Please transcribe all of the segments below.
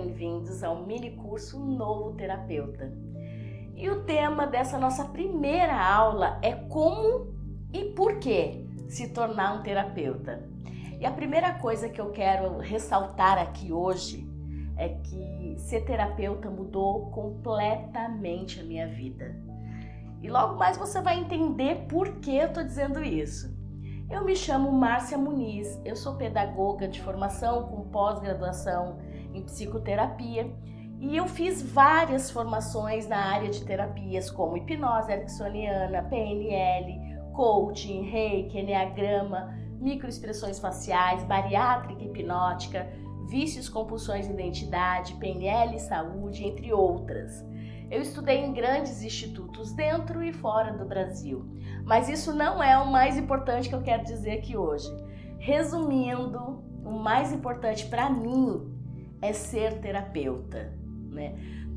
bem-vindos ao mini curso Novo Terapeuta. E o tema dessa nossa primeira aula é como e por que se tornar um terapeuta. E a primeira coisa que eu quero ressaltar aqui hoje é que ser terapeuta mudou completamente a minha vida. E logo mais você vai entender por que eu estou dizendo isso. Eu me chamo Márcia Muniz, eu sou pedagoga de formação com pós-graduação em psicoterapia e eu fiz várias formações na área de terapias como hipnose ericksoniana, PNL, coaching, reiki, enneagrama, microexpressões faciais, bariátrica hipnótica, vícios, compulsões de identidade, PNL e saúde, entre outras. Eu estudei em grandes institutos dentro e fora do Brasil, mas isso não é o mais importante que eu quero dizer aqui hoje. Resumindo, o mais importante para mim é ser terapeuta, né?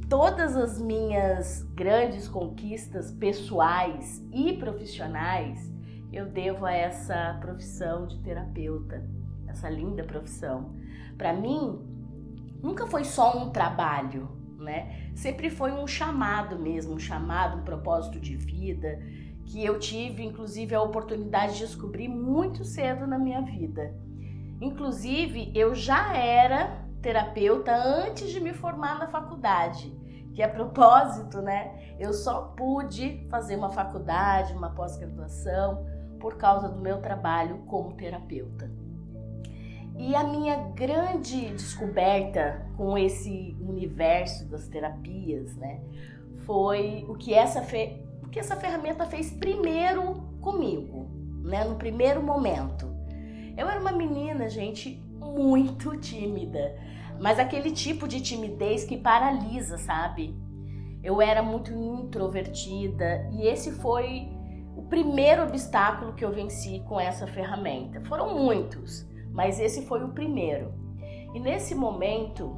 Todas as minhas grandes conquistas pessoais e profissionais eu devo a essa profissão de terapeuta, essa linda profissão. Para mim, nunca foi só um trabalho, né? Sempre foi um chamado mesmo, um propósito de vida, que eu tive, inclusive, a oportunidade de descobrir muito cedo na minha vida. Inclusive, eu já era terapeuta antes de me formar na faculdade, que a propósito, né? Eu só pude fazer uma faculdade, uma pós-graduação, por causa do meu trabalho como terapeuta. E a minha grande descoberta com esse universo das terapias, né, foi o que essa ferramenta fez primeiro comigo, né, no primeiro momento. Eu era uma menina, gente, muito tímida, mas aquele tipo de timidez que paralisa, sabe? Eu era muito introvertida e esse foi o primeiro obstáculo que eu venci com essa ferramenta. Foram muitos, mas esse foi o primeiro. E nesse momento,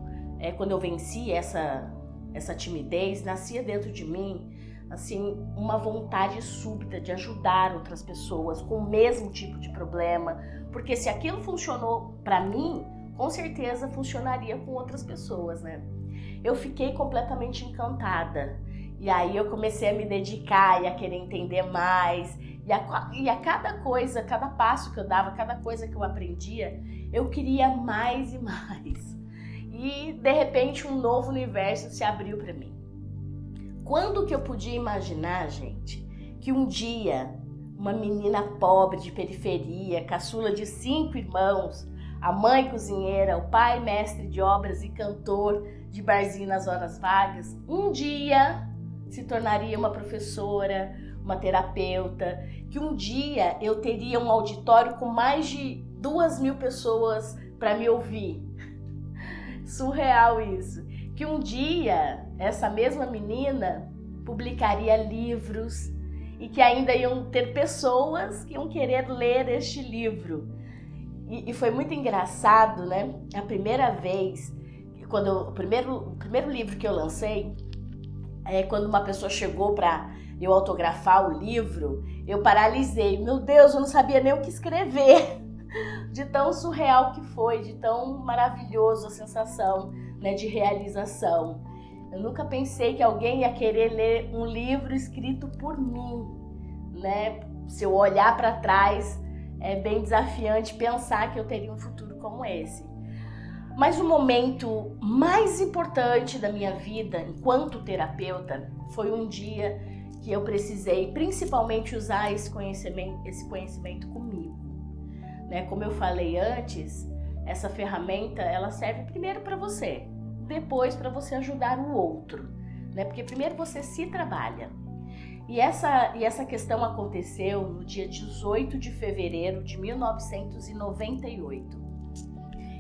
quando eu venci essa timidez, nascia dentro de mim assim, uma vontade súbita de ajudar outras pessoas com o mesmo tipo de problema, porque se aquilo funcionou para mim, com certeza funcionaria com outras pessoas, né? Eu fiquei completamente encantada. E aí eu comecei a me dedicar e a querer entender mais. E a cada coisa, cada passo que eu dava, cada coisa que eu aprendia, eu queria mais e mais. E de repente um novo universo se abriu para mim. Quando que eu podia imaginar, gente, que um dia uma menina pobre de periferia, caçula de 5 irmãos, a mãe cozinheira, o pai mestre de obras e cantor de barzinho nas horas vagas, um dia se tornaria uma professora, uma terapeuta, que um dia eu teria um auditório com mais de 2.000 pessoas para me ouvir. Surreal isso. Que um dia essa mesma menina publicaria livros e que ainda iam ter pessoas que iam querer ler este livro. E foi muito engraçado, né? A primeira vez, o primeiro livro que eu lancei, quando uma pessoa chegou para eu autografar o livro, eu paralisei. Meu Deus, eu não sabia nem o que escrever. De tão surreal que foi, de tão maravilhoso a sensação, né, de realização. Eu nunca pensei que alguém ia querer ler um livro escrito por mim, né? Se eu olhar para trás, é bem desafiante pensar que eu teria um futuro como esse. Mas o momento mais importante da minha vida enquanto terapeuta foi um dia que eu precisei principalmente usar esse conhecimento comigo. Né? Como eu falei antes, essa ferramenta ela serve primeiro para você, depois para você ajudar o outro, né? Porque primeiro você se trabalha. E essa questão aconteceu no dia 18 de fevereiro de 1998.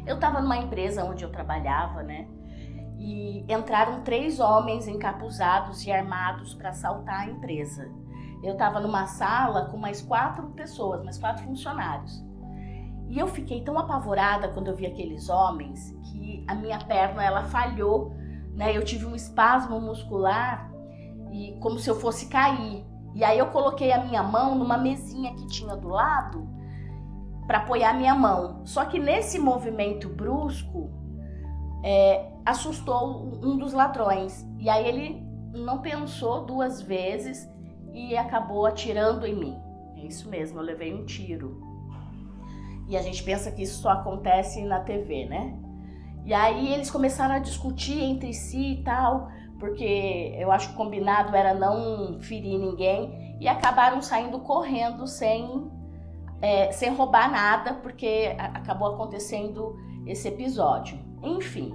Eu estava numa empresa onde eu trabalhava, né? E entraram 3 homens encapuzados e armados para assaltar a empresa. Eu estava numa sala com mais 4 pessoas, mais 4 funcionários. E eu fiquei tão apavorada quando eu vi aqueles homens que a minha perna ela falhou, né? Eu tive um espasmo muscular e como se eu fosse cair. E aí eu coloquei a minha mão numa mesinha que tinha do lado para apoiar a minha mão. Só que nesse movimento brusco, assustou um dos ladrões. E aí ele não pensou 2 vezes e acabou atirando em mim. É isso mesmo, eu levei um tiro. E a gente pensa que isso só acontece na TV, né? E aí eles começaram a discutir entre si e tal, porque eu acho que o combinado era não ferir ninguém, e acabaram saindo correndo sem roubar nada, porque acabou acontecendo esse episódio. Enfim,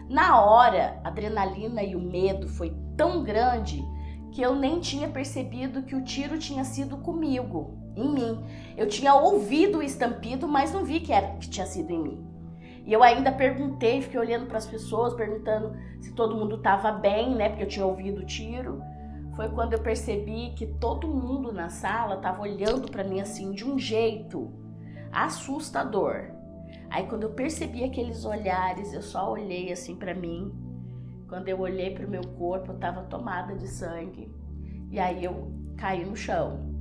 na hora, a adrenalina e o medo foi tão grande que eu nem tinha percebido que o tiro tinha sido comigo, em mim. Eu tinha ouvido o estampido, mas não vi que tinha sido em mim. E eu ainda perguntei, fiquei olhando para as pessoas, perguntando se todo mundo estava bem, né? Porque eu tinha ouvido o tiro. Foi quando eu percebi que todo mundo na sala estava olhando para mim assim, de um jeito assustador. Aí quando eu percebi aqueles olhares, eu só olhei assim para mim. Quando eu olhei para o meu corpo, eu estava tomada de sangue. E aí eu caí no chão.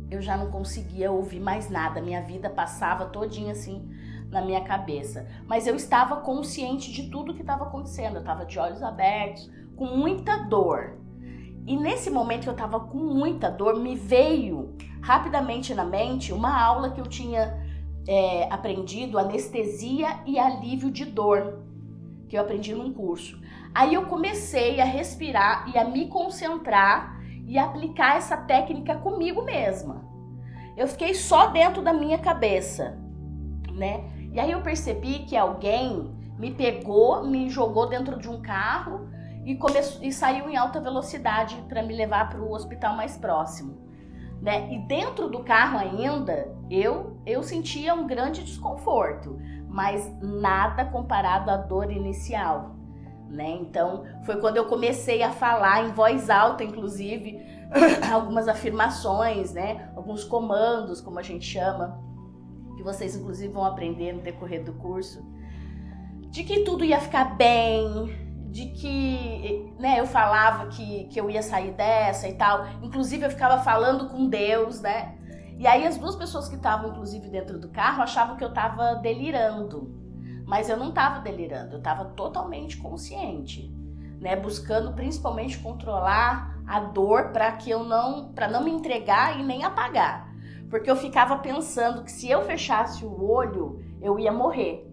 Eu já não conseguia ouvir mais nada. Minha vida passava todinha assim na minha cabeça. Mas eu estava consciente de tudo que estava acontecendo. Eu estava de olhos abertos, com muita dor. E nesse momento que eu estava com muita dor, me veio rapidamente na mente uma aula que eu tinha aprendido, anestesia e alívio de dor, que eu aprendi num curso. Aí eu comecei a respirar e a me concentrar e aplicar essa técnica comigo mesma. Eu fiquei só dentro da minha cabeça, né? E aí eu percebi que alguém me pegou, me jogou dentro de um carro e saiu em alta velocidade para me levar para o hospital mais próximo, né? E dentro do carro ainda, eu sentia um grande desconforto, mas nada comparado à dor inicial, né? Então, foi quando eu comecei a falar em voz alta, inclusive, algumas afirmações, né? Alguns comandos, como a gente chama, que vocês, inclusive, vão aprender no decorrer do curso, de que tudo ia ficar bem, de que, né, eu falava que eu ia sair dessa e tal. Inclusive, eu ficava falando com Deus, né? E aí, as 2 pessoas que estavam, inclusive, dentro do carro achavam que eu estava delirando. Mas eu não estava delirando, eu estava totalmente consciente, né? Buscando, principalmente, controlar a dor para não me entregar e nem apagar. Porque eu ficava pensando que se eu fechasse o olho, eu ia morrer,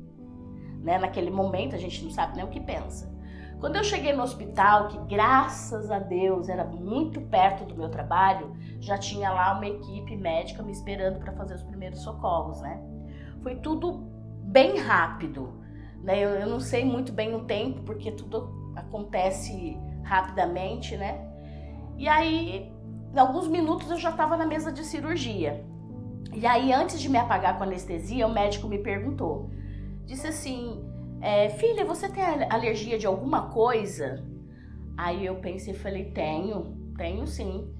né? Naquele momento, a gente não sabe nem o que pensa. Quando eu cheguei no hospital, que graças a Deus era muito perto do meu trabalho, já tinha lá uma equipe médica me esperando para fazer os primeiros socorros, né? Foi tudo bem rápido, né? Eu não sei muito bem o tempo, porque tudo acontece rapidamente, né? E aí, em alguns minutos eu já estava na mesa de cirurgia. E aí, antes de me apagar com anestesia, o médico me perguntou, disse assim, filha, você tem alergia de alguma coisa? Aí eu pensei e falei, tenho sim.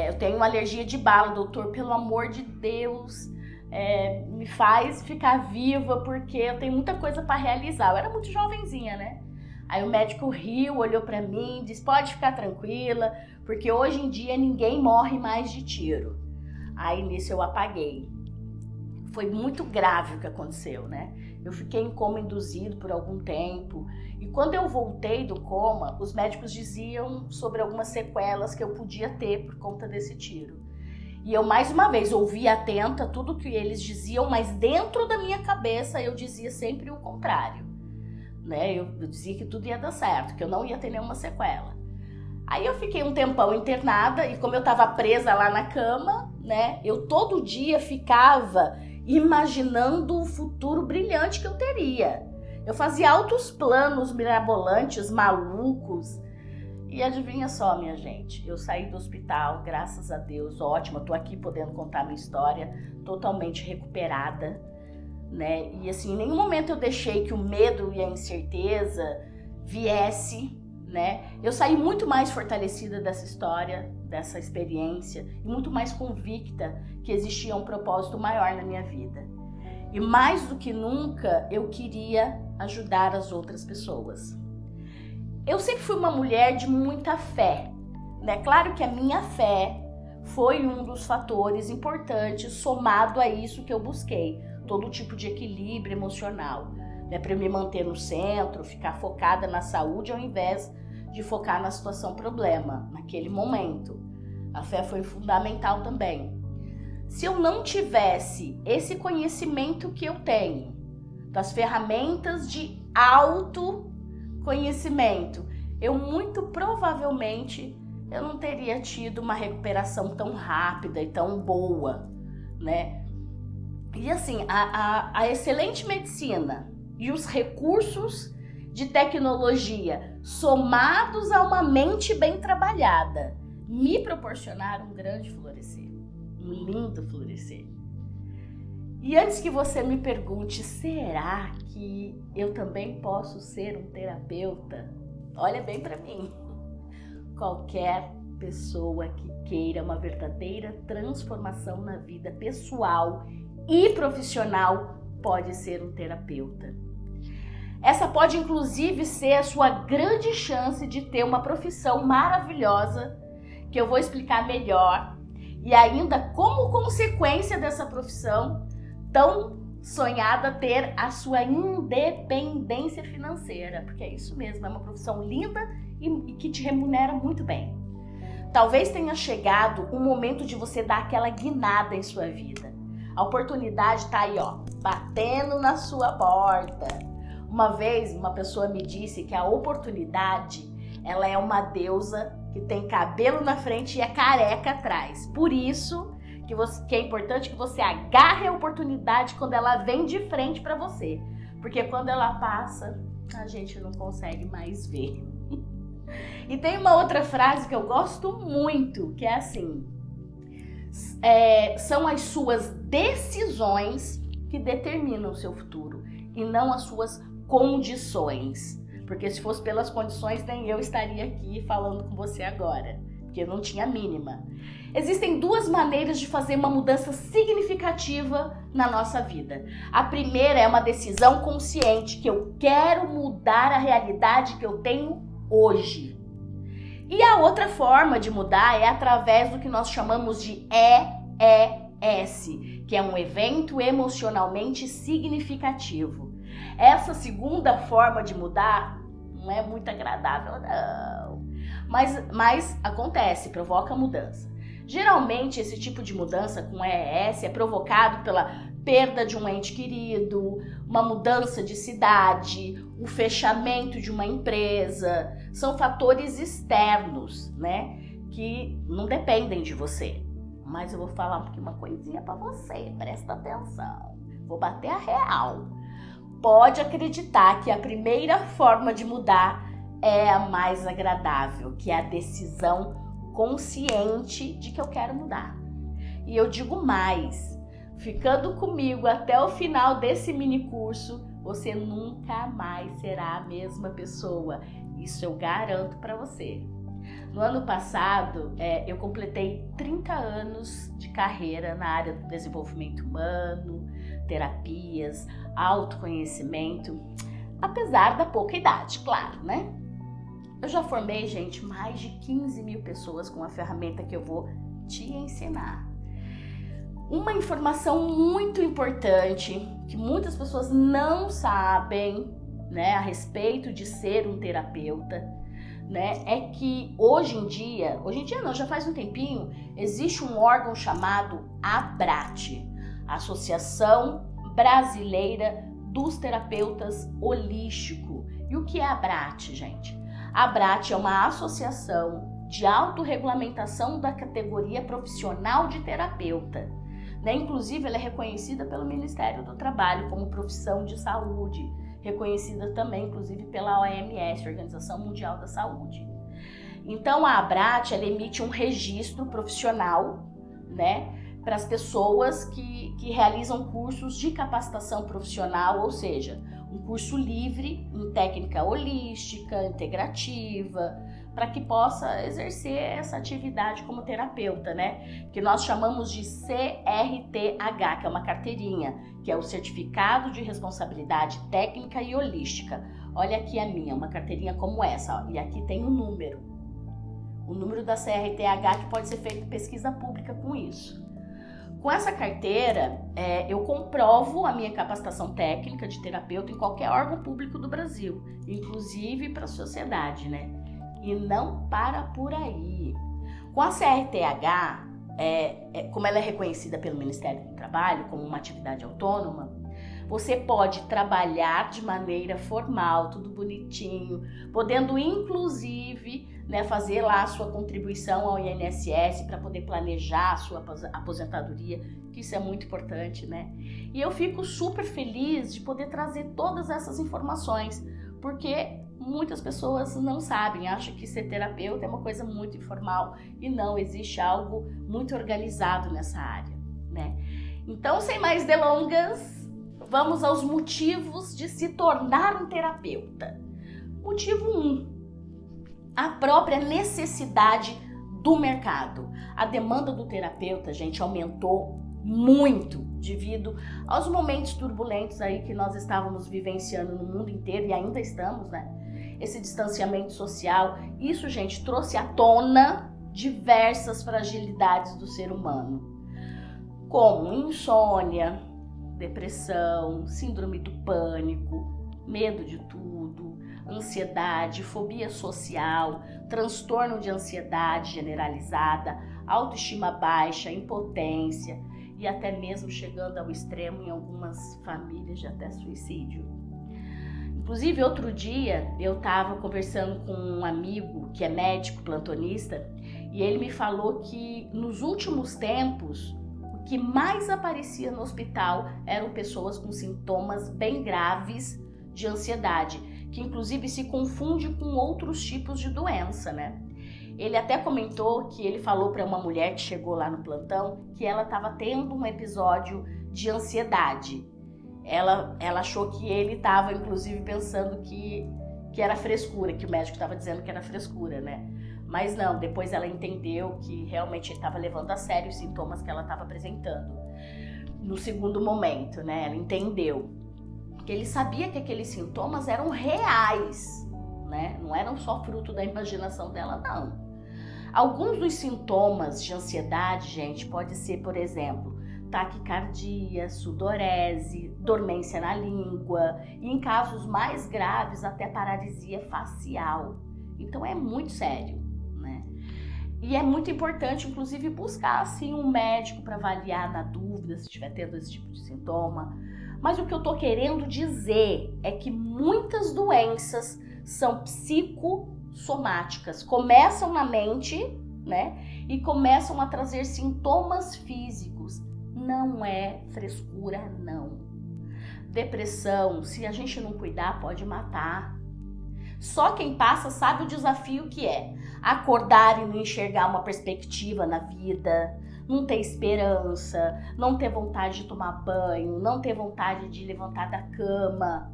Eu tenho alergia de bala, doutor, pelo amor de Deus, me faz ficar viva, porque eu tenho muita coisa para realizar. Eu era muito jovenzinha, né? Aí o médico riu, olhou para mim, disse, pode ficar tranquila, porque hoje em dia ninguém morre mais de tiro. Aí nisso eu apaguei. Foi muito grave o que aconteceu, né? Eu fiquei em coma induzido por algum tempo. E quando eu voltei do coma, os médicos diziam sobre algumas sequelas que eu podia ter por conta desse tiro. E eu, mais uma vez, ouvi atenta tudo que eles diziam, mas dentro da minha cabeça eu dizia sempre o contrário, né? Eu dizia que tudo ia dar certo, que eu não ia ter nenhuma sequela. Aí eu fiquei um tempão internada e como eu estava presa lá na cama, né? Eu todo dia ficava imaginando o futuro brilhante que eu teria. Eu fazia altos planos mirabolantes, malucos. E adivinha só, minha gente, eu saí do hospital, graças a Deus, ótima, tô aqui podendo contar minha história, totalmente recuperada, né? E assim, em nenhum momento eu deixei que o medo e a incerteza viesse, né? Eu saí muito mais fortalecida dessa história, dessa experiência, e muito mais convicta que existia um propósito maior na minha vida. E mais do que nunca, eu queria ajudar as outras pessoas. Eu sempre fui uma mulher de muita fé, né? Claro que a minha fé foi um dos fatores importantes, somado a isso que eu busquei, todo tipo de equilíbrio emocional. né, para eu me manter no centro, ficar focada na saúde ao invés de focar na situação problema, naquele momento. A fé foi fundamental também. Se eu não tivesse esse conhecimento que eu tenho, das ferramentas de autoconhecimento, eu muito provavelmente eu não teria tido uma recuperação tão rápida e tão boa, né? E assim, a excelente medicina e os recursos de tecnologia somados a uma mente bem trabalhada me proporcionaram um grande florescer, um lindo florescer. E antes que você me pergunte, será que eu também posso ser um terapeuta? Olha bem para mim. Qualquer pessoa que queira uma verdadeira transformação na vida pessoal e profissional pode ser um terapeuta. Essa pode inclusive ser a sua grande chance de ter uma profissão maravilhosa, que eu vou explicar melhor, e ainda como consequência dessa profissão tão sonhada, ter a sua independência financeira, porque é isso mesmo, é uma profissão linda e que te remunera muito bem. Talvez tenha chegado o momento de você dar aquela guinada em sua vida. A oportunidade está aí, ó, batendo na sua porta. Uma vez uma pessoa me disse que a oportunidade, ela é uma deusa que tem cabelo na frente e é careca atrás. Por isso que é importante que você agarre a oportunidade quando ela vem de frente para você. Porque quando ela passa, a gente não consegue mais ver. E tem uma outra frase que eu gosto muito, que é assim: são as suas decisões que determinam o seu futuro e não as suas condições. Porque se fosse pelas condições, nem eu estaria aqui falando com você agora, porque eu não tinha a mínima. Existem duas maneiras de fazer uma mudança significativa na nossa vida. A primeira é uma decisão consciente, que eu quero mudar a realidade que eu tenho hoje. E a outra forma de mudar é através do que nós chamamos de EES, que é um evento emocionalmente significativo. Essa segunda forma de mudar não é muito agradável, não. Mas acontece, provoca mudança. Geralmente, esse tipo de mudança com EES é provocado pela perda de um ente querido, uma mudança de cidade, o fechamento de uma empresa. São fatores externos, né, que não dependem de você. Mas eu vou falar uma coisinha para você, presta atenção. Vou bater a real. Pode acreditar que a primeira forma de mudar é a mais agradável, que é a decisão consciente de que eu quero mudar. E eu digo mais, ficando comigo até o final desse mini curso, você nunca mais será a mesma pessoa. Isso eu garanto para você. No ano passado, eu completei 30 anos de carreira na área do desenvolvimento humano, terapias, autoconhecimento, apesar da pouca idade, claro, né? Eu já formei, gente, mais de 15 mil pessoas com a ferramenta que eu vou te ensinar. Uma informação muito importante que muitas pessoas não sabem, né, a respeito de ser um terapeuta, né, é que hoje em dia não, já faz um tempinho, existe um órgão chamado ABRAT, Associação Brasileira dos Terapeutas Holísticos. E o que é a ABRAT, gente? A ABRAT é uma associação de autorregulamentação da categoria profissional de terapeuta. Né? Inclusive, ela é reconhecida pelo Ministério do Trabalho como profissão de saúde, reconhecida também, inclusive, pela OMS, Organização Mundial da Saúde. Então, a ABRAT, ela emite um registro profissional, né, para as pessoas que realizam cursos de capacitação profissional, ou seja, um curso livre em técnica holística, integrativa, para que possa exercer essa atividade como terapeuta, né? Que nós chamamos de CRTH, que é uma carteirinha, que é o Certificado de Responsabilidade Técnica e Holística. Olha aqui a minha, uma carteirinha como essa, ó, e aqui tem o número da CRTH, que pode ser feita pesquisa pública com isso. Com essa carteira, eu comprovo a minha capacitação técnica de terapeuta em qualquer órgão público do Brasil, inclusive para a sociedade, né? E não para por aí. Com a CRTH, como ela é reconhecida pelo Ministério do Trabalho como uma atividade autônoma, você pode trabalhar de maneira formal, tudo bonitinho, podendo inclusive, né, fazer lá a sua contribuição ao INSS para poder planejar a sua aposentadoria, que isso é muito importante, né? E eu fico super feliz de poder trazer todas essas informações, porque muitas pessoas não sabem, acham que ser terapeuta é uma coisa muito informal e não, existe algo muito organizado nessa área, né? Então, sem mais delongas, vamos aos motivos de se tornar um terapeuta. Motivo 1, a própria necessidade do mercado. A demanda do terapeuta, gente, aumentou muito devido aos momentos turbulentos aí que nós estávamos vivenciando no mundo inteiro e ainda estamos, né? Esse distanciamento social, isso, gente, trouxe à tona diversas fragilidades do ser humano, como insônia, depressão, síndrome do pânico, medo de tudo, ansiedade, fobia social, transtorno de ansiedade generalizada, autoestima baixa, impotência e até mesmo chegando ao extremo em algumas famílias de até suicídio. Inclusive, outro dia eu estava conversando com um amigo que é médico plantonista e ele me falou que nos últimos tempos o que mais aparecia no hospital eram pessoas com sintomas bem graves de ansiedade, que inclusive se confunde com outros tipos de doença, né? Ele até comentou que ele falou para uma mulher que chegou lá no plantão que ela estava tendo um episódio de ansiedade. Ela achou que ele estava, inclusive, pensando que era frescura, que o médico estava dizendo que era frescura, né? Mas não, depois ela entendeu que realmente ele estava levando a sério os sintomas que ela estava apresentando. No segundo momento, né? Ela entendeu. Porque ele sabia que aqueles sintomas eram reais, né? Não eram só fruto da imaginação dela, não. Alguns dos sintomas de ansiedade, gente, pode ser, por exemplo, taquicardia, sudorese, dormência na língua e, em casos mais graves, até paralisia facial. Então é muito sério, né? E é muito importante, inclusive, buscar assim um médico para avaliar na dúvida se estiver tendo esse tipo de sintoma. Mas o que eu tô querendo dizer é que muitas doenças são psicossomáticas, começam na mente, né? E começam a trazer sintomas físicos. Não é frescura, não. Depressão, se a gente não cuidar, pode matar. Só quem passa sabe o desafio que é acordar e não enxergar uma perspectiva na vida, não ter esperança, não ter vontade de tomar banho, não ter vontade de levantar da cama.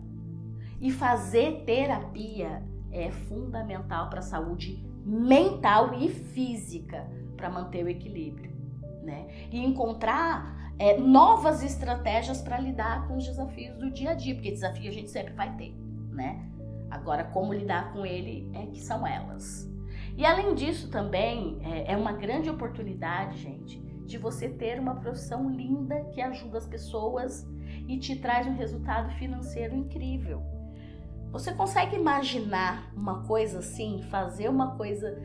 E fazer terapia é fundamental para a saúde mental e física, para manter o equilíbrio, né? E encontrar novas estratégias para lidar com os desafios do dia a dia, porque desafio a gente sempre vai ter, né? Agora, como lidar com ele é que são elas. E além disso também, é uma grande oportunidade, gente, de você ter uma profissão linda que ajuda as pessoas e te traz um resultado financeiro incrível. Você consegue imaginar uma coisa assim, fazer uma coisa,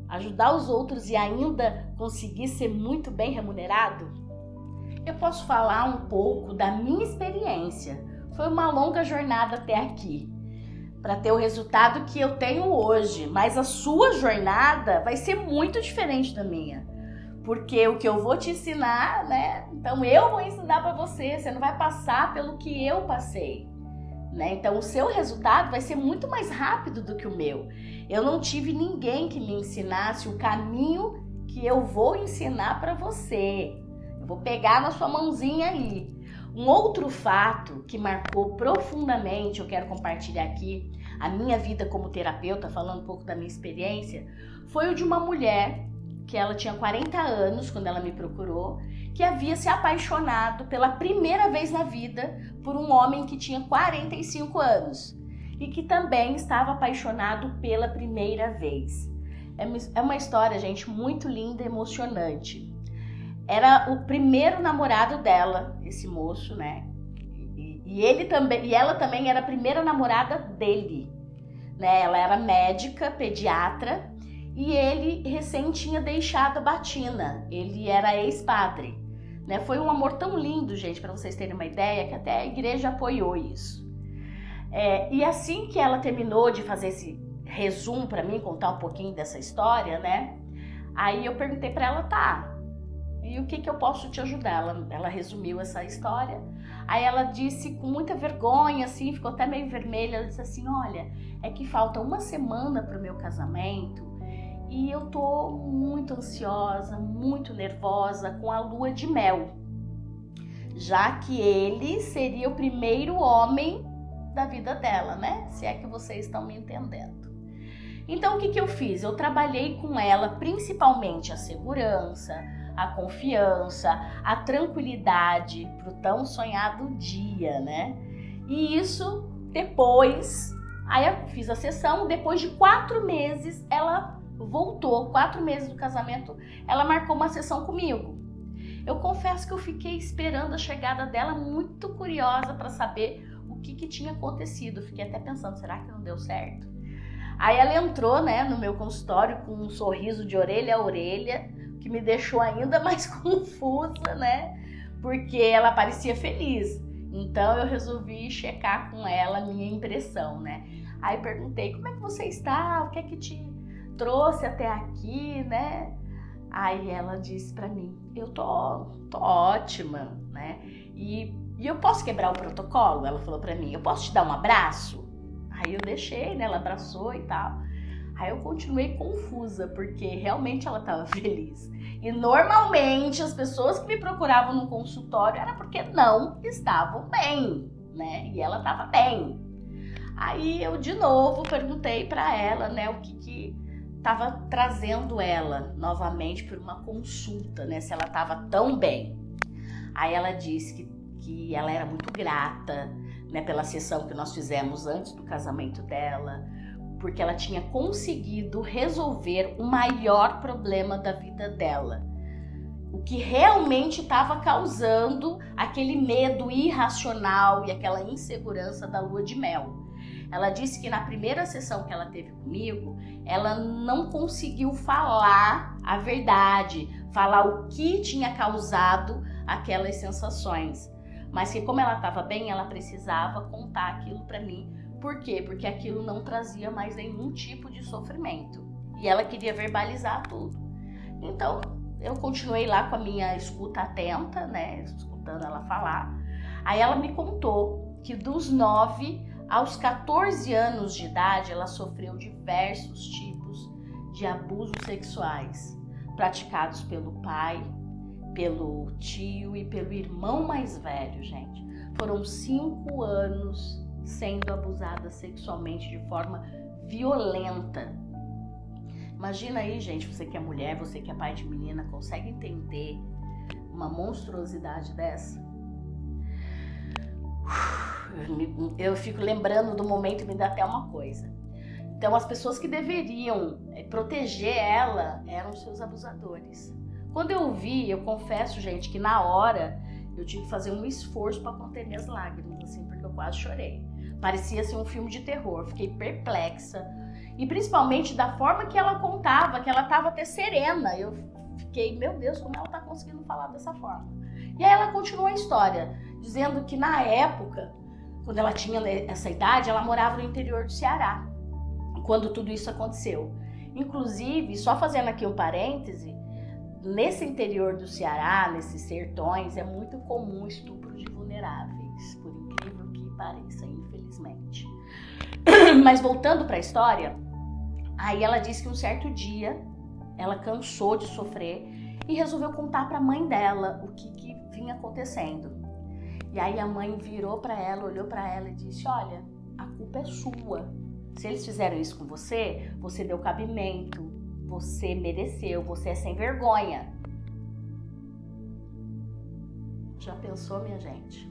ajudar os outros e ainda conseguir ser muito bem remunerado? Eu posso falar um pouco da minha experiência. Foi uma longa jornada até aqui, para ter o resultado que eu tenho hoje. Mas a sua jornada vai ser muito diferente da minha. Porque o que eu vou te ensinar, né? Então eu vou ensinar para você. Você não vai passar pelo que eu passei, né? Então o seu resultado vai ser muito mais rápido do que o meu. Eu não tive ninguém que me ensinasse o caminho que eu vou ensinar para você. Eu vou pegar na sua mãozinha aí. Um outro fato que marcou profundamente, eu quero compartilhar aqui, a minha vida como terapeuta, falando um pouco da minha experiência, foi o de uma mulher que ela tinha 40 anos quando ela me procurou, que havia se apaixonado pela primeira vez na vida por um homem que tinha 45 anos e que também estava apaixonado pela primeira vez. É uma história, gente, muito linda e emocionante. era o primeiro namorado dela, esse moço, né? E ela também era a primeira namorada dele, né? Ela era médica, pediatra, e ele recém tinha deixado a batina. Ele era ex-padre, né? Foi um amor tão lindo, gente, para vocês terem uma ideia, que até a igreja apoiou isso. E assim que ela terminou de fazer esse resumo para mim, contar um pouquinho dessa história, né? Aí eu perguntei para ela, tá, e o que eu posso te ajudar? Ela resumiu essa história. Aí ela disse com muita vergonha, assim, ficou até meio vermelha, ela disse assim, olha, é que falta uma semana pro meu casamento e eu tô muito ansiosa, muito nervosa com a lua de mel, já que ele seria o primeiro homem da vida dela, né? Se é que vocês estão me entendendo. Então, o que eu fiz? Eu trabalhei com ela principalmente a segurança, a confiança, a tranquilidade pro tão sonhado dia, né? E isso depois, aí eu fiz a sessão, depois de 4 meses ela voltou, 4 meses do casamento, ela marcou uma sessão comigo. Eu confesso que eu fiquei esperando a chegada dela, muito curiosa para saber o que tinha acontecido. Fiquei até pensando, será que não deu certo? Aí ela entrou, né, no meu consultório com um sorriso de orelha a orelha, que me deixou ainda mais confusa, né? Porque ela parecia feliz. Então eu resolvi checar com ela a minha impressão, né? Aí perguntei, como é que você está? O que é que te trouxe até aqui, né? Aí ela disse pra mim, eu tô ótima, né? E eu posso quebrar o protocolo? Ela falou pra mim, eu posso te dar um abraço? Aí eu deixei, né? Ela abraçou e tal. Aí eu continuei confusa, porque realmente ela estava feliz. E normalmente as pessoas que me procuravam no consultório era porque não estavam bem, né? E ela estava bem. Aí eu de novo perguntei para ela, né, o que estava trazendo ela novamente para uma consulta, né? Se ela estava tão bem. Aí ela disse que ela era muito grata, né, pela sessão que nós fizemos antes do casamento dela, porque ela tinha conseguido resolver o maior problema da vida dela. O que realmente estava causando aquele medo irracional e aquela insegurança da lua de mel. Ela disse que na primeira sessão que ela teve comigo, ela não conseguiu falar a verdade, falar o que tinha causado aquelas sensações. Mas que como ela estava bem, ela precisava contar aquilo para mim. Por quê? Porque aquilo não trazia mais nenhum tipo de sofrimento. E ela queria verbalizar tudo. Então, eu continuei lá com a minha escuta atenta, né? Escutando ela falar. Aí ela me contou que dos 9 aos 14 anos de idade, ela sofreu diversos tipos de abusos sexuais praticados pelo pai, pelo tio e pelo irmão mais velho, gente. Foram 5 anos sendo abusada sexualmente de forma violenta. Imagina aí, gente, você que é mulher, você que é pai de menina, consegue entender uma monstruosidade dessa? Eu fico lembrando do momento e me dá até uma coisa. Então, as pessoas que deveriam proteger ela eram seus abusadores. Quando eu vi, eu confesso, gente, que na hora eu tive que fazer um esforço para conter minhas lágrimas, assim, porque eu quase chorei. Parecia ser um filme de terror, fiquei perplexa. E principalmente da forma que ela contava, que ela estava até serena. Eu fiquei, meu Deus, como ela está conseguindo falar dessa forma? E aí ela continuou a história, dizendo que na época, quando ela tinha essa idade, ela morava no interior do Ceará, quando tudo isso aconteceu. Inclusive, só fazendo aqui um parêntese, nesse interior do Ceará, nesses sertões, é muito comum estupro de vulneráveis, por incrível que pareça, infelizmente. Mas voltando para a história, aí ela disse que um certo dia ela cansou de sofrer e resolveu contar para a mãe dela o que vinha acontecendo. E aí a mãe virou para ela, olhou para ela e disse, olha, a culpa é sua. Se eles fizeram isso com você, você deu cabimento, você mereceu, você é sem vergonha. Já pensou, minha gente?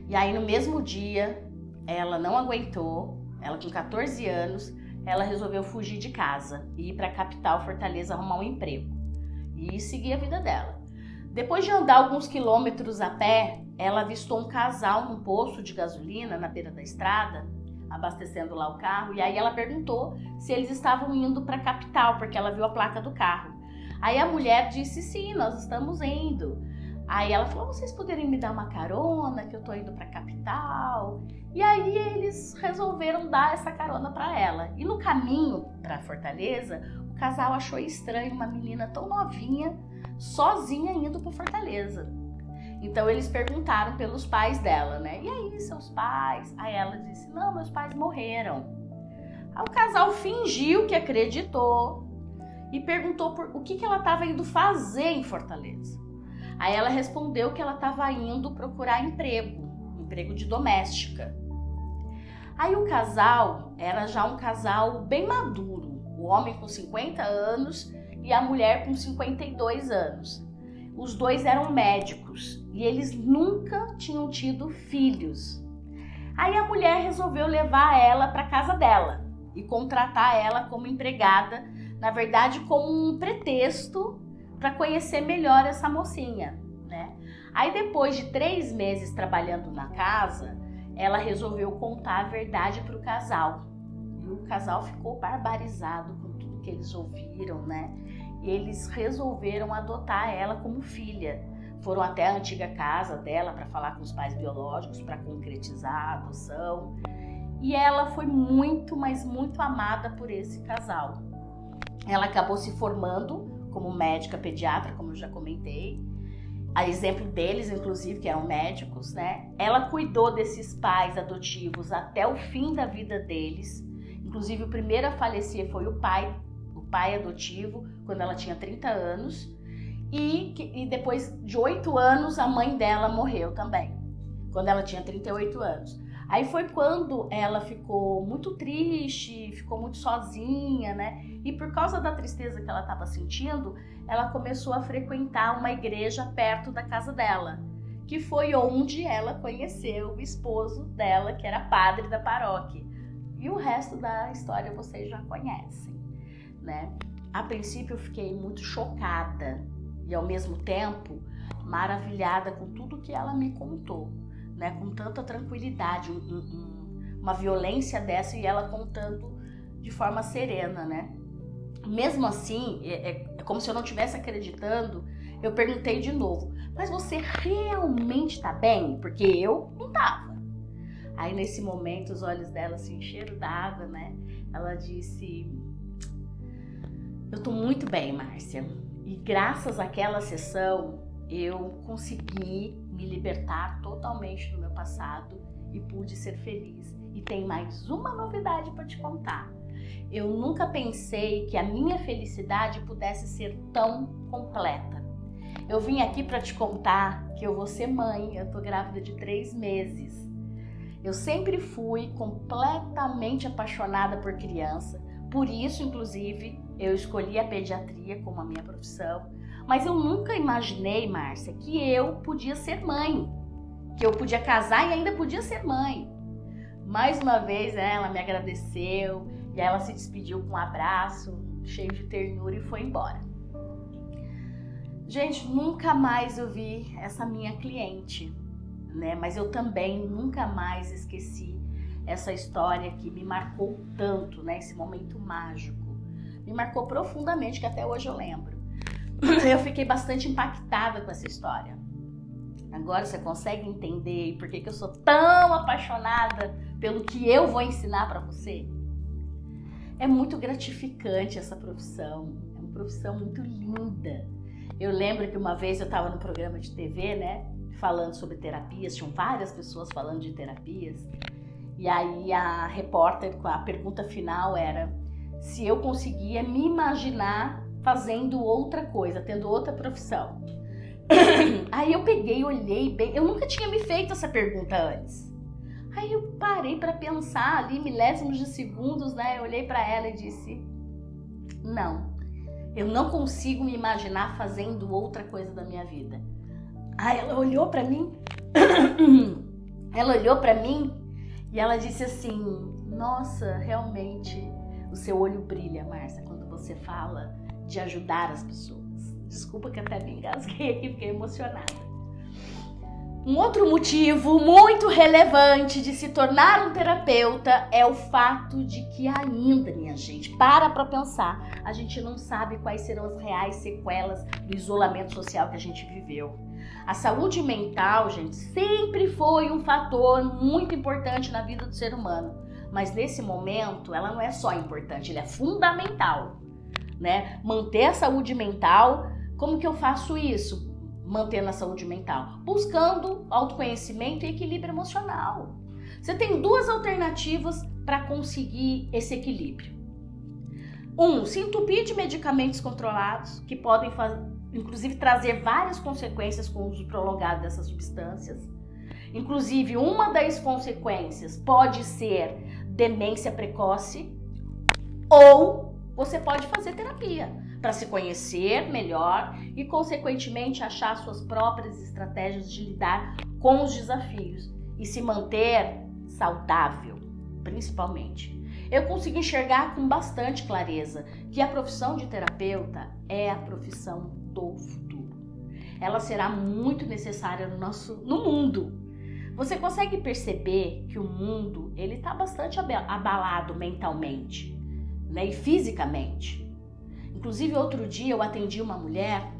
E aí no mesmo dia, ela não aguentou, ela com 14 anos, ela resolveu fugir de casa e ir para a capital, Fortaleza, arrumar um emprego. e seguir a vida dela. Depois de andar alguns quilômetros a pé, ela avistou um casal num posto de gasolina na beira da estrada, abastecendo lá o carro, e aí ela perguntou se eles estavam indo para a capital, porque ela viu a placa do carro. Aí a mulher disse, sim, nós estamos indo. Aí ela falou, vocês poderiam me dar uma carona, que eu tô indo para a capital? E aí eles resolveram dar essa carona para ela. E no caminho para Fortaleza, o casal achou estranho uma menina tão novinha, sozinha indo para Fortaleza. Então eles perguntaram pelos pais dela, né? E aí, seus pais? Aí ela disse, não, meus pais morreram. Aí o casal fingiu que acreditou e perguntou o que ela estava indo fazer em Fortaleza. Aí ela respondeu que ela estava indo procurar emprego de doméstica. Aí o casal era já um casal bem maduro, o homem com 50 anos e a mulher com 52 anos. Os dois eram médicos e eles nunca tinham tido filhos. Aí a mulher resolveu levar ela para casa dela e contratar ela como empregada, na verdade como um pretexto para conhecer melhor essa mocinha, né? Aí depois de 3 meses trabalhando na casa, ela resolveu contar a verdade para o casal. E o casal ficou barbarizado com tudo que eles ouviram, né? E eles resolveram adotar ela como filha. Foram até a antiga casa dela para falar com os pais biológicos, para concretizar a adoção. E ela foi muito, mas muito amada por esse casal. Ela acabou se formando como médica pediatra, como eu já comentei. A exemplo deles, inclusive, que eram médicos, né? Ela cuidou desses pais adotivos até o fim da vida deles. Inclusive, o primeiro a falecer foi o pai adotivo, quando ela tinha 30 anos. E depois de 8 anos, a mãe dela morreu também, quando ela tinha 38 anos. Aí foi quando ela ficou muito triste, ficou muito sozinha, né? E por causa da tristeza que ela estava sentindo, ela começou a frequentar uma igreja perto da casa dela, que foi onde ela conheceu o esposo dela, que era padre da paróquia. E o resto da história vocês já conhecem, né? A princípio eu fiquei muito chocada e ao mesmo tempo maravilhada com tudo que ela me contou, né? Com tanta tranquilidade, uma violência dessa e ela contando de forma serena, né? Mesmo assim, é como se eu não estivesse acreditando, eu perguntei de novo, mas você realmente tá bem? Porque eu não tava. Aí nesse momento os olhos dela se encheram d'água, né? Ela disse, eu tô muito bem, Márcia. E graças àquela sessão, eu consegui me libertar totalmente do meu passado e pude ser feliz. E tem mais uma novidade para te contar. Eu nunca pensei que a minha felicidade pudesse ser tão completa. Eu vim aqui para te contar que eu vou ser mãe, eu tô grávida de 3 meses. Eu sempre fui completamente apaixonada por criança, por isso, inclusive, eu escolhi a pediatria como a minha profissão. Mas eu nunca imaginei, Márcia, que eu podia ser mãe, que eu podia casar e ainda podia ser mãe. Mais uma vez, né, ela me agradeceu e ela se despediu com um abraço cheio de ternura e foi embora. Gente, nunca mais eu vi essa minha cliente, né? Mas eu também nunca mais esqueci essa história que me marcou tanto, né? Esse momento mágico. Me marcou profundamente, que até hoje eu lembro. Eu fiquei bastante impactada com essa história. Agora você consegue entender por que eu sou tão apaixonada pelo que eu vou ensinar para você? É muito gratificante essa profissão. É uma profissão muito linda. Eu lembro que uma vez eu estava no programa de TV, né? Falando sobre terapias. Tinham várias pessoas falando de terapias. E aí a repórter, com a pergunta final era se eu conseguia me imaginar fazendo outra coisa, tendo outra profissão. Aí eu peguei, olhei bem, eu nunca tinha me feito essa pergunta antes. Aí eu parei para pensar ali, milésimos de segundos, né? Eu olhei para ela e disse, não, eu não consigo me imaginar fazendo outra coisa da minha vida. Aí ela olhou para mim, e ela disse assim, nossa, realmente o seu olho brilha, Márcia, quando você fala de ajudar as pessoas, Desculpa que até me engasguei aqui, fiquei emocionada. Um outro motivo muito relevante de se tornar um terapeuta é o fato de que ainda, minha gente, para pensar, a gente não sabe quais serão as reais sequelas do isolamento social que a gente viveu. A saúde mental, gente, sempre foi um fator muito importante na vida do ser humano, mas nesse momento ela não é só importante, ela é fundamental, né? Manter a saúde mental, como que eu faço isso? Mantendo a saúde mental, buscando autoconhecimento e equilíbrio emocional. Você tem duas alternativas para conseguir esse equilíbrio. Se entupir de medicamentos controlados, que podem inclusive trazer várias consequências com o uso prolongado dessas substâncias. Inclusive, uma das consequências pode ser demência precoce, ou você pode fazer terapia para se conhecer melhor e, consequentemente, achar suas próprias estratégias de lidar com os desafios e se manter saudável, principalmente. Eu consigo enxergar com bastante clareza que a profissão de terapeuta é a profissão do futuro. Ela será muito necessária no mundo. Você consegue perceber que o mundo ele está bastante abalado mentalmente, né, e fisicamente. Inclusive, outro dia eu atendi uma mulher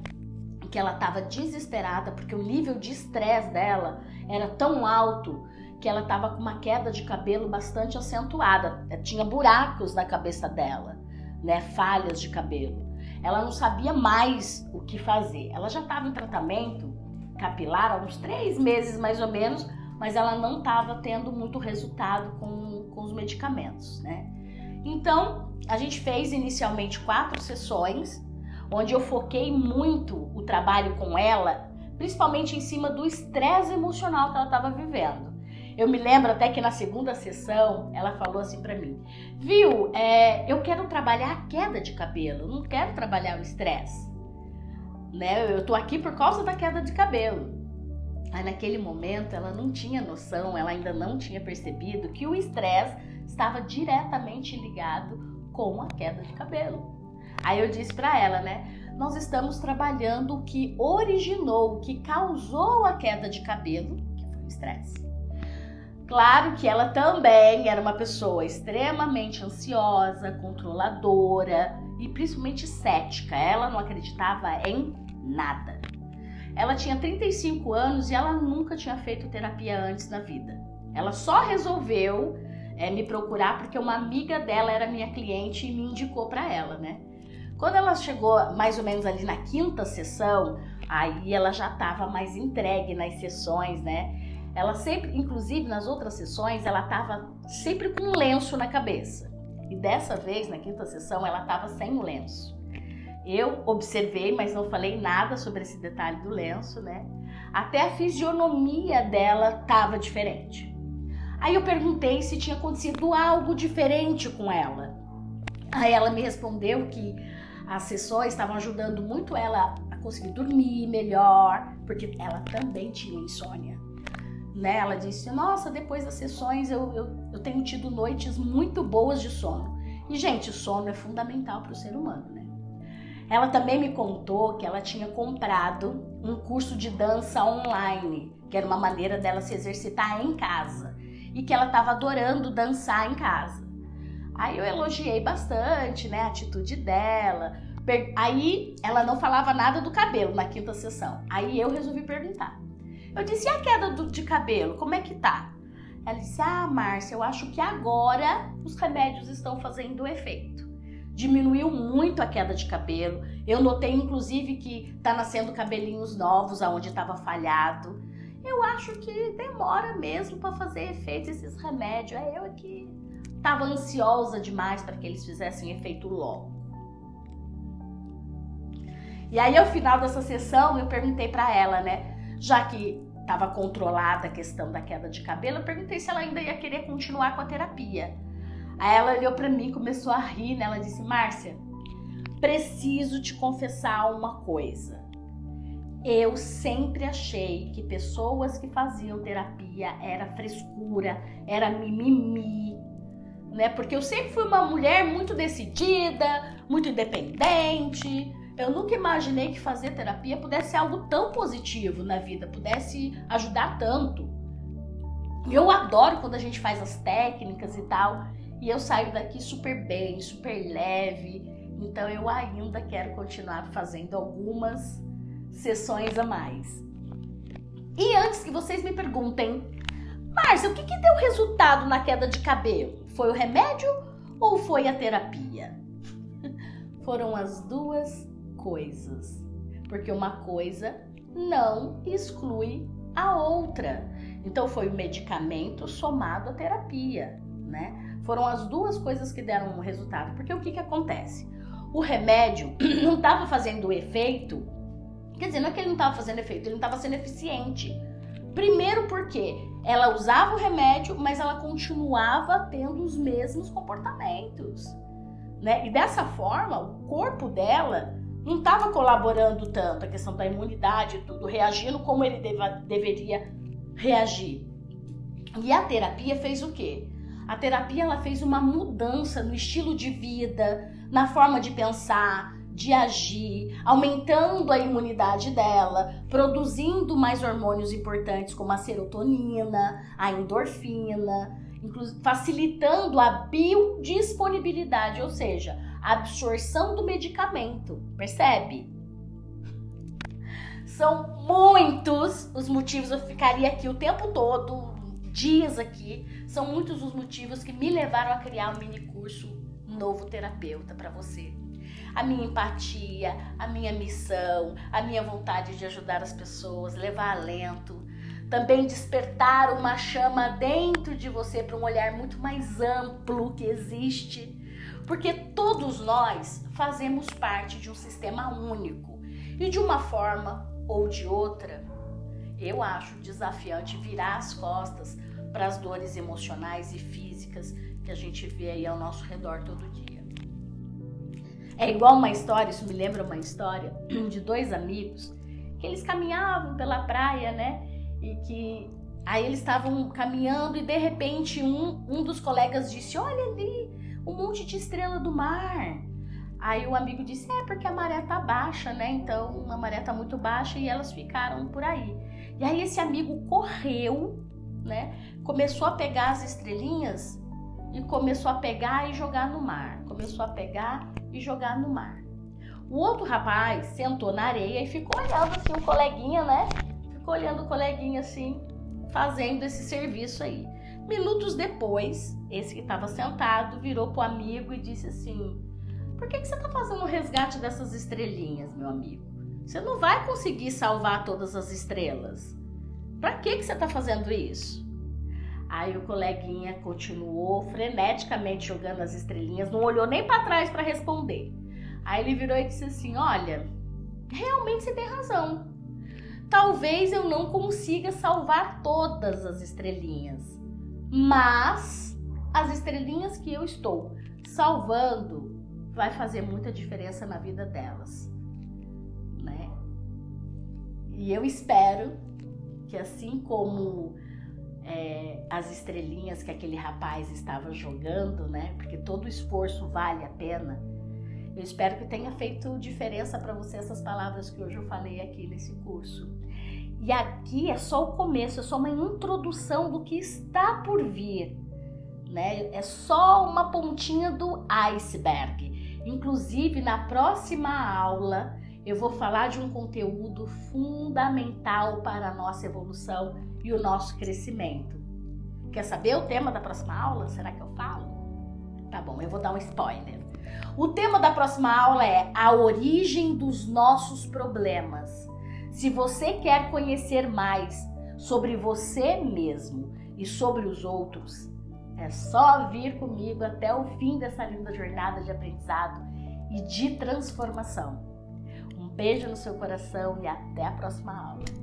que ela estava desesperada porque o nível de estresse dela era tão alto que ela estava com uma queda de cabelo bastante acentuada. Tinha buracos na cabeça dela, né? Falhas de cabelo. Ela não sabia mais o que fazer. Ela já estava em tratamento capilar há uns 3 meses mais ou menos, mas ela não estava tendo muito resultado com os medicamentos, né? Então, a gente fez inicialmente 4 sessões, onde eu foquei muito o trabalho com ela, principalmente em cima do estresse emocional que ela estava vivendo. Eu me lembro até que na segunda sessão, ela falou assim pra mim, viu, eu quero trabalhar a queda de cabelo, não quero trabalhar o estresse, né? Eu tô aqui por causa da queda de cabelo. Aí naquele momento ela não tinha noção, ela ainda não tinha percebido que o estresse estava diretamente ligado com a queda de cabelo. Aí eu disse pra ela, né, nós estamos trabalhando o que originou, o que causou a queda de cabelo, que foi o estresse. Claro que ela também era uma pessoa extremamente ansiosa, controladora e principalmente cética. Ela não acreditava em nada. Ela tinha 35 anos e ela nunca tinha feito terapia antes na vida. Ela só resolveu me procurar porque uma amiga dela era minha cliente e me indicou para ela, né? Quando ela chegou mais ou menos ali na 5ª sessão, aí ela já estava mais entregue nas sessões, né? Ela sempre, inclusive nas outras sessões, ela estava sempre com um lenço na cabeça. E dessa vez, na 5ª sessão, ela estava sem o lenço. Eu observei, mas não falei nada sobre esse detalhe do lenço, né? Até a fisionomia dela estava diferente. Aí eu perguntei se tinha acontecido algo diferente com ela. Aí ela me respondeu que as sessões estavam ajudando muito ela a conseguir dormir melhor, porque ela também tinha insônia. Né? Ela disse, nossa, depois das sessões eu tenho tido noites muito boas de sono. E, gente, sono é fundamental para o ser humano, né? Ela também me contou que ela tinha comprado um curso de dança online, que era uma maneira dela se exercitar em casa, e que ela estava adorando dançar em casa. Aí eu elogiei bastante, né, a atitude dela. Aí ela não falava nada do cabelo na 5ª sessão. Aí eu resolvi perguntar. Eu disse, e a queda de cabelo, como é que tá? Ela disse, Márcia, eu acho que agora os remédios estão fazendo efeito. Diminuiu muito a queda de cabelo. Eu notei, inclusive, que tá nascendo cabelinhos novos aonde estava falhado. Eu acho que demora mesmo para fazer efeito esses remédios. Eu que estava ansiosa demais para que eles fizessem efeito logo. E aí, ao final dessa sessão, eu perguntei para ela, né? Já que estava controlada a questão da queda de cabelo, eu perguntei se ela ainda ia querer continuar com a terapia. Aí ela olhou para mim e começou a rir, né? Ela disse, Márcia, preciso te confessar uma coisa. Eu sempre achei que pessoas que faziam terapia era frescura, era mimimi, né? Porque eu sempre fui uma mulher muito decidida, muito independente. Eu nunca imaginei que fazer terapia pudesse ser algo tão positivo na vida, pudesse ajudar tanto. Eu adoro quando a gente faz as técnicas e tal, e eu saio daqui super bem, super leve. Então eu ainda quero continuar fazendo algumas sessões a mais. E antes que vocês me perguntem, Márcia, o que deu resultado na queda de cabelo? Foi o remédio ou foi a terapia? Foram as duas coisas, porque uma coisa não exclui a outra. Então foi o medicamento somado à terapia, né? Foram as duas coisas que deram um resultado, porque o que acontece? O remédio não estava fazendo efeito, quer dizer, não é que ele não estava fazendo efeito, ele não estava sendo eficiente. Primeiro porque ela usava o remédio, mas ela continuava tendo os mesmos comportamentos, né? E dessa forma, o corpo dela não estava colaborando tanto, a questão da imunidade e tudo, reagindo como ele deveria reagir. E a terapia fez o quê? A terapia ela fez uma mudança no estilo de vida, na forma de pensar, de agir, aumentando a imunidade dela, produzindo mais hormônios importantes como a serotonina, a endorfina, facilitando a biodisponibilidade, ou seja, a absorção do medicamento, percebe? São muitos os motivos, eu ficaria aqui o tempo todo, dias aqui, são muitos os motivos que me levaram a criar um mini curso Novo Terapeuta para você. A minha empatia, a minha missão, a minha vontade de ajudar as pessoas, levar alento, também despertar uma chama dentro de você para um olhar muito mais amplo que existe, porque todos nós fazemos parte de um sistema único e de uma forma ou de outra, eu acho desafiante virar as costas para as dores emocionais e físicas que a gente vê aí ao nosso redor todo dia. É igual uma história, isso me lembra uma história de dois amigos que eles caminhavam pela praia, né? E que aí eles estavam caminhando e de repente um dos colegas disse: olha ali, um monte de estrela do mar. Aí o amigo disse: é porque a maré tá baixa, né? Então a maré tá muito baixa e elas ficaram por aí. E aí esse amigo correu, né? Começou a pegar as estrelinhas e começou a pegar e jogar no mar. Começou a pegar e jogar no mar. O outro rapaz sentou na areia e ficou olhando assim o coleguinha, né? Ficou olhando o coleguinha assim, fazendo esse serviço aí. Minutos depois, esse que estava sentado virou pro amigo e disse assim: por que você tá fazendo o resgate dessas estrelinhas, meu amigo? Você não vai conseguir salvar todas as estrelas. Pra que você tá fazendo isso? Aí o coleguinha continuou freneticamente jogando as estrelinhas, não olhou nem para trás para responder. Aí ele virou e disse assim: olha, realmente você tem razão. Talvez eu não consiga salvar todas as estrelinhas, mas as estrelinhas que eu estou salvando vai fazer muita diferença na vida delas, né? E eu espero que assim como as estrelinhas que aquele rapaz estava jogando, né? Porque todo esforço vale a pena. Eu espero que tenha feito diferença para você essas palavras que hoje eu falei aqui nesse curso. E aqui é só o começo, é só uma introdução do que está por vir, né? É só uma pontinha do iceberg. Inclusive, na próxima aula, eu vou falar de um conteúdo fundamental para a nossa evolução e o nosso crescimento. Quer saber o tema da próxima aula? Será que eu falo? Tá bom, eu vou dar um spoiler. O tema da próxima aula é a origem dos nossos problemas. Se você quer conhecer mais sobre você mesmo e sobre os outros, é só vir comigo até o fim dessa linda jornada de aprendizado e de transformação. Um beijo no seu coração e até a próxima aula.